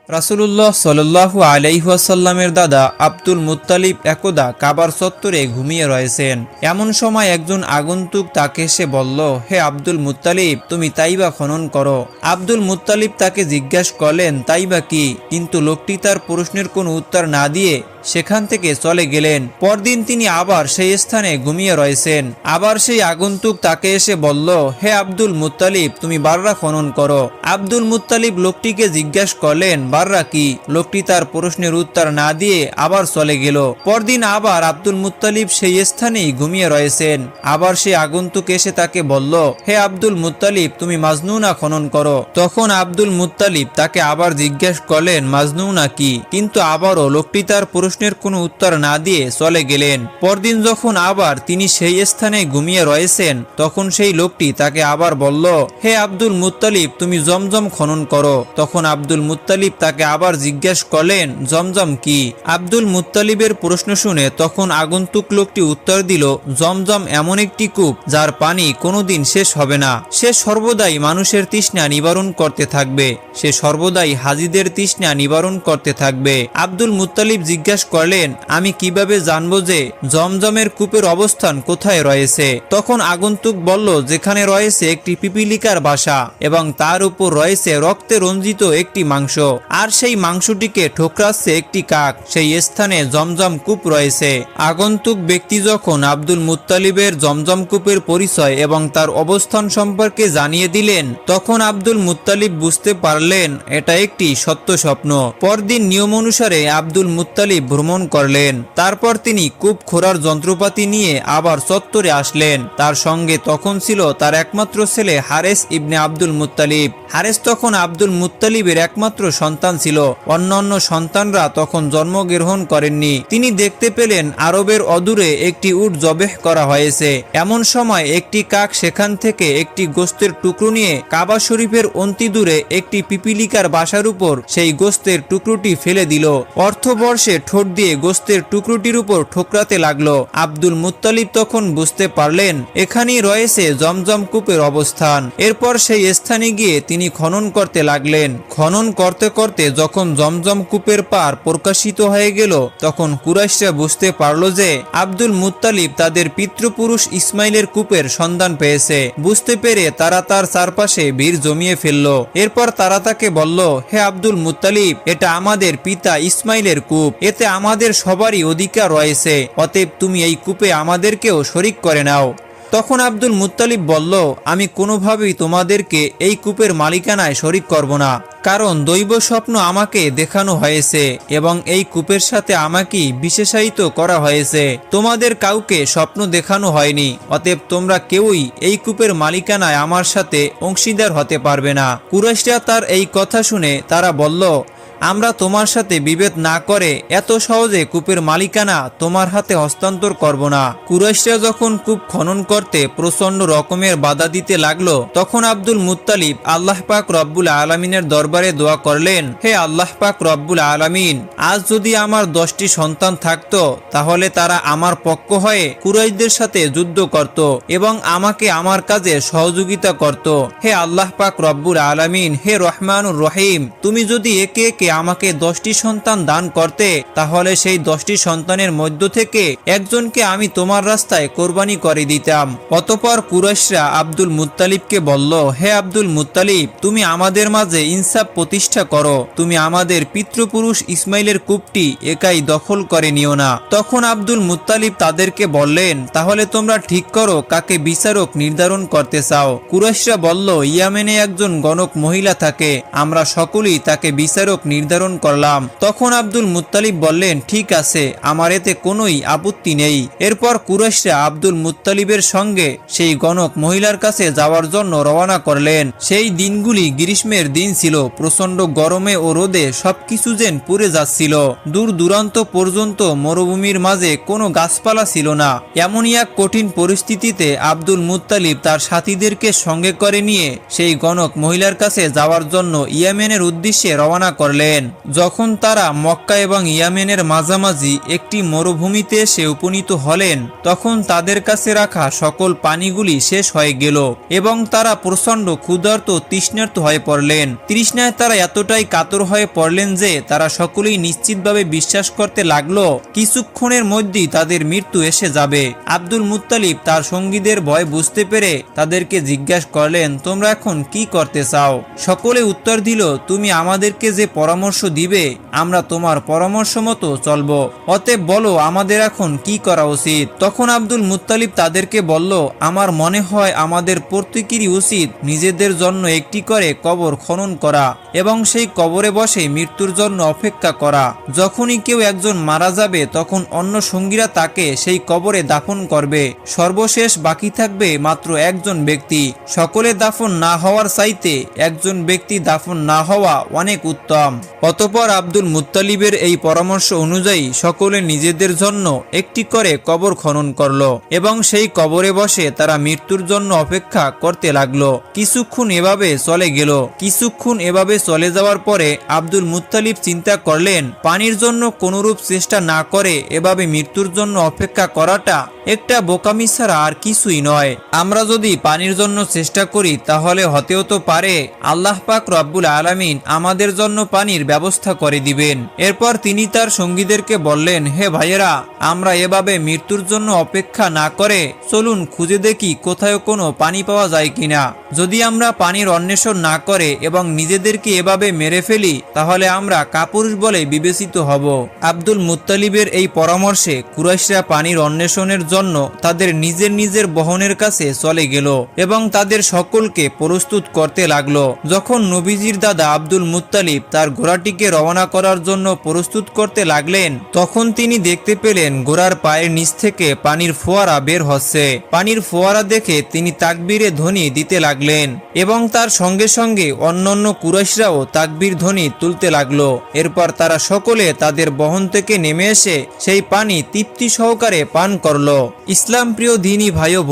রাসূলুল্লাহ সাল্লাল্লাহু আলাইহি ওয়াসাল্লামের দাদা আব্দুল মুত্তালিব একদা কাবার চত্বরে ঘুমিয়ে রয়েছেন। এমন সময় একজন আগন্তুক তাকে এসে বলল, হে আব্দুল মুত্তালিব, তুমি তাইবা খনন করো। আব্দুল মুত্তালিব তাকে জিজ্ঞাসা করলেন, তাইবা কি? কিন্তু লোকটি তার প্রশ্নের কোনো উত্তর না দিয়ে সেখান থেকে চলে গেলেন। পরদিন তিনি আবার সেই স্থানে ঘুমিয়ে রয়েছেন। আবার সেই আগন্তুক তাকে এসে বলল, হে আব্দুল মুত্তালিব, তুমি বাররা খনন করো। আব্দুল মুত্তালিব লোকটিকে জিজ্ঞাসা করলেন, বাররা কি? লোকটি তার প্রশ্নের উত্তর না দিয়ে আবার চলে গেল। পরদিন আবার আব্দুল মুত্তালিব সেই স্থানেই ঘুমিয়ে রয়েছেন। আবার সেই আগন্তুক এসে তাকে বলল, হে আব্দুল মুত্তালিব, তুমি মাজনুনা খনন করো। তখন আব্দুল মুত্তালিব তাকে আবার জিজ্ঞাসা করলেন, মাজনুনা কি? কিন্তু আবারও লোকটি তার প্রশ্নের কোনো উত্তর না দিয়ে চলে গেলেন। পরদিন যখন আবার তিনি সেই স্থানে ঘুমিয়ে রয়েছেন, তখন সেই লোকটি তাকে আবার বলল, হে আব্দুল মুত্তালিব, তুমি জমজম খনন করো। তখন আব্দুল মুত্তালিব তাকে আবার জিজ্ঞাসা করলেন, জমজম কি? আব্দুল মুত্তালিবের প্রশ্ন শুনে তখন আগন্তুক লোকটি উত্তর দিল, জমজম এমন একটি কূপ যার পানি কোনোদিন শেষ হবে না। সে সর্বদাই মানুষের তৃষ্ণা নিবারণ করতে থাকবে। সে সর্বদাই হাজীদের তৃষ্ণা নিবারণ করতে থাকবে। আব্দুল মুত্তালিব জিজ্ঞাসা করলেন, আমি কিভাবে জানবো যে জমজমের কূপের অবস্থান কোথায় রয়েছে? তখন আগন্তুক বলল, যেখানে রয়েছে একটি পিপিলিকার বাসা এবং তার উপর রয়েছে রক্তে রঞ্জিত একটি মাংস, আর সেই মাংসটিকে ঠোকরাচ্ছে একটি কাক, সেই স্থানে জমজম কূপ রয়েছে। আগন্তুক ব্যক্তি যখন আব্দুল মুত্তালিবের জমজম কূপের পরিচয় এবং তার অবস্থান সম্পর্কে জানিয়ে দিলেন, তখন আব্দুল মুত্তালিব বুঝতে পারলেন এটা একটি সত্য স্বপ্ন। পরদিন নিয়ম অনুসারে আব্দুল মুত্তালিব ভ্রমণ করলেন। তারপর তিনি কূপ খোঁড়ার যন্ত্রপাতি নিয়ে আবার চত্বরে আসলেন। তার সঙ্গে তখন ছিল তার একমাত্র ছেলে হারেস ইবনে আব্দুল মুত্তালিব। হারেস তখন আব্দুল মুত্তালিবের একমাত্র সন্তান ছিল। অন্যান্য সন্তানরা তখন জন্মগ্রহণ করেননি। তিনি দেখতে পেলেন আরবের অদূরে একটি উট জবেহ করা হয়েছে। এমন সময় একটি কাক সেখান থেকে একটি গোস্তের টুকরো নিয়ে কাবা শরীফের অন্তিদূরে একটি পিপিলিকার বাসার উপর সেই গোস্তের টুকরোটি ফেলে দিল। অর্থবর্ষে ঠোঁট দিয়ে গোস্তের টুকরোটির উপর ঠোকরাতে লাগলো। আব্দুল মুত্তালিব তখন বুঝতে পারলেন এখানেই রয়েছে জমজম কূপের অবস্থান। এরপর সেই স্থানে গিয়ে তিনি খনন করতে লাগলেন। খনন করতে করতে যখন জমজম কূপের পার প্রকাশিত হয়ে গেল, তখন কুরাইশরা বুঝতে পারল যে আব্দুল মুত্তালিব তাদের পিতৃপুরুষ ইসমাইলের কূপের সন্ধান পেয়েছে। বুঝতে পেরে তারা তার চারপাশে ভিড় জমিয়ে ফেলল। এরপর তারা তাকে বলল, হে আব্দুল মুত্তালিব, এটা আমাদের পিতা ইসমাইলের কূপ, এতে আমাদের সবারই অধিকার রয়েছে, অতএব তুমি এই কূপে আমাদেরকেও শরিক করে নাও। তখন আব্দুল মুত্তালিব বলল, আমি কোনোভাবেই তোমাদেরকে এই কূপের মালিকানায় শরিক করব না, কারণ দৈব স্বপ্ন আমাকে দেখানো হয়েছে এবং এই কূপের সাথে আমাকেই বিশেষায়িত করা হয়েছে। তোমাদের কাউকে স্বপ্ন দেখানো হয়নি, অতএব তোমরা কেউই এই কূপের মালিকানায় আমার সাথে অংশীদার হতে পারবে না। কুরাইশরা তার এই কথা শুনে তারা বলল, আমরা তোমার সাথে বিভেদ না করে এত সহজে কূপের মালিকানা তোমার হাতে হস্তান্তর করব না। কুরাইশরা যখন কূপ খনন করতে প্রচন্ড রকমের বাধা দিতে লাগলো, তখন আব্দুল মুত্তালিব আল্লাহ পাক রব্বুল আলামিনের দরবারে দোয়া করলেন, হে আল্লাহ পাক রব্বুল আলামিন, আজ যদি আমার 10টি সন্তান থাকতো তাহলে তারা আমার পক্ষ হয়ে কুরাইশদের সাথে যুদ্ধ করত এবং আমাকে আমার কাজে সহযোগিতা করত। হে আল্লাহ পাক রব্বুল আলামিন, হে রহমানুর রহিম, তুমি যদি একে একে আমাকে 10টি সন্তান দান করতে, তাহলে সেই 10টি সন্তানের মধ্য থেকে একজনকে আমি তোমার রাস্তায় কোরবানি করে দিতাম। অতঃপর কুরাইশরা আব্দুল মুত্তালিবকে বলল, হে আব্দুল মুত্তালিব, তুমি আমাদের মাঝে ইনসাফ প্রতিষ্ঠা করো। তুমি আমাদের পিতৃপুরুষ ইসমাইলের কূপটি একাই দখল করে নিও না। তখন আব্দুল মুত্তালিব তাদেরকে বললেন, তাহলে তোমরা ঠিক করো কাকে বিচারক নির্ধারণ করতে চাও। কুরাইশরা বলল, ইয়ামেনে একজন গণক মহিলা থাকে, আমরা সকলেই তাকে বিচারক নির্ধারণ করলাম। তখন আব্দুল মুত্তালিব বললেন, ঠিক আছে, আমার এতে কোনোই আপত্তি নেই। এরপর কুরাইশরা আব্দুল মুত্তালিবের সঙ্গে সেই গণক মহিলার কাছে যাওয়ার জন্য রওনা করলেন। সেই দিনগুলি গ্রীষ্মের দিন ছিল। প্রচন্ড গরমে ও রোদে সবকিছু যেন পুড়ে যাচ্ছিল। দূর দূরান্ত পর্যন্ত মরুভূমির মাঝে কোনো গাছপালা ছিল না। এমনই এক কঠিন পরিস্থিতিতে আব্দুল মুত্তালিব তার সাথীদেরকে সঙ্গে করে নিয়ে সেই গণক মহিলার কাছে যাওয়ার জন্য ইয়েমেনের উদ্দেশ্যে রওনা করলেন। করলেন। যখন তারা মক্কা এবং ইয়ামেনের মাঝামাঝি একটি মরুভূমিতে এসে উপনীত হলেন, তখন তাদের কাছে রাখা সকল পানিগুলি শেষ হয়ে গেল এবং তারা প্রচণ্ড ক্ষুধার্ত তৃষ্ণার্ত হয়ে পড়লেন। তৃষ্ণায় তারা এতটাই কাতর হয়ে পড়লেন যে তারা সকলেই নিশ্চিতভাবে বিশ্বাস করতে লাগলো কিছুক্ষণের মধ্যেই তাদের মৃত্যু এসে যাবে। আব্দুল মুত্তালিব তার সঙ্গীদের ভয় বুঝতে পেরে তাদেরকে জিজ্ঞাসা করলেন, তোমরা এখন কি করতে চাও? সকলে উত্তর দিল, তুমি আমাদেরকে যে পরামর্শ দিবে আমরা তোমার পরামর্শ মতো চলবো, অতএব বলো আমাদের এখন কি করা উচিত। তখন আব্দুল মুত্তালিব তাদেরকে বলল, আমার মনে হয় আমাদের প্রত্যেকেরই উচিত নিজেদের জন্য একটি করে কবর খনন করা এবং সেই কবরে বসে মৃত্যুর জন্য অপেক্ষা করা। যখনই কেউ একজন মারা যাবে তখন অন্য সঙ্গীরা তাকে সেই কবরে দাফন করবে। সর্বশেষ বাকি থাকবে মাত্র একজন ব্যক্তি। সকলে দাফন না হওয়ার চাইতে একজন ব্যক্তি দাফন না হওয়া অনেক উত্তম। অতঃপর আব্দুল মুত্তালিবের এই পরামর্শ অনুযায়ী সকলে নিজেদের জন্য একটি করে কবর খনন করলো এবং সেই কবরে বসে তারা মৃত্যুর জন্য অপেক্ষা করতে লাগলো। কিছুক্ষণ এভাবে চলে গেল। কিছুক্ষণ এভাবে চলে যাওয়ার পরে আব্দুল মুত্তালিব চিন্তা করলেন, পানির জন্য কোনরূপ চেষ্টা না করে এভাবে মৃত্যুর জন্য অপেক্ষা করাটা একটা বোকামি ছাড়া আর কিছুই নয়। আমরা যদি পানির জন্য চেষ্টা করি তাহলে হতেও তো পারে আল্লাহ পাক রব্বুল আলামিন আমাদের জন্য পানির ব্যবস্থা করে দিবেন। এরপর তিনি তার সঙ্গীদেরকে বললেন, হে ভাইয়েরা, আমরা এভাবে মৃত্যুর জন্য অপেক্ষা না করে চলুন খুঁজে দেখি কোথাও কোনো পানি পাওয়া যায় কিনা। যদি আমরা পানির অন্বেষণ না করে এবং নিজেদেরকে এভাবে মেরে ফেলি তাহলে আমরা কাপুরুষ বলে বিবেচিত হব। আব্দুল মুত্তালিবের এই পরামর্শে কুরাইশরা পানির অন্বেষণের জন্য তাদের নিজের বহনের কাছে চলে গেল এবং তাদের সকলকে প্রস্তুত করতে লাগলো। যখন নবীজির দাদা আব্দুল মুত্তালিব তার ঘোড়াটিকে রওনা করার জন্য প্রস্তুত করতে লাগলেন, তখন তিনি দেখতে পেলেন ঘোড়ার পায়ের নিচ থেকে পানির ফোয়ারা বের হচ্ছে। পানির ফোয়ারা দেখে তিনি তাকবীরে ধ্বনি দিতে লাগলেন এবং তার সঙ্গে সঙ্গে অন্যান্য কুরাইশরাও তাকবীর ধ্বনি তুলতে লাগলো। এরপর তারা সকলে তাদের বহন থেকে নেমে এসে সেই পানি তৃপ্তি সহকারে পান করলো। ইসলাম প্রিয় দ্বীনী ভাই ও বোনেরা,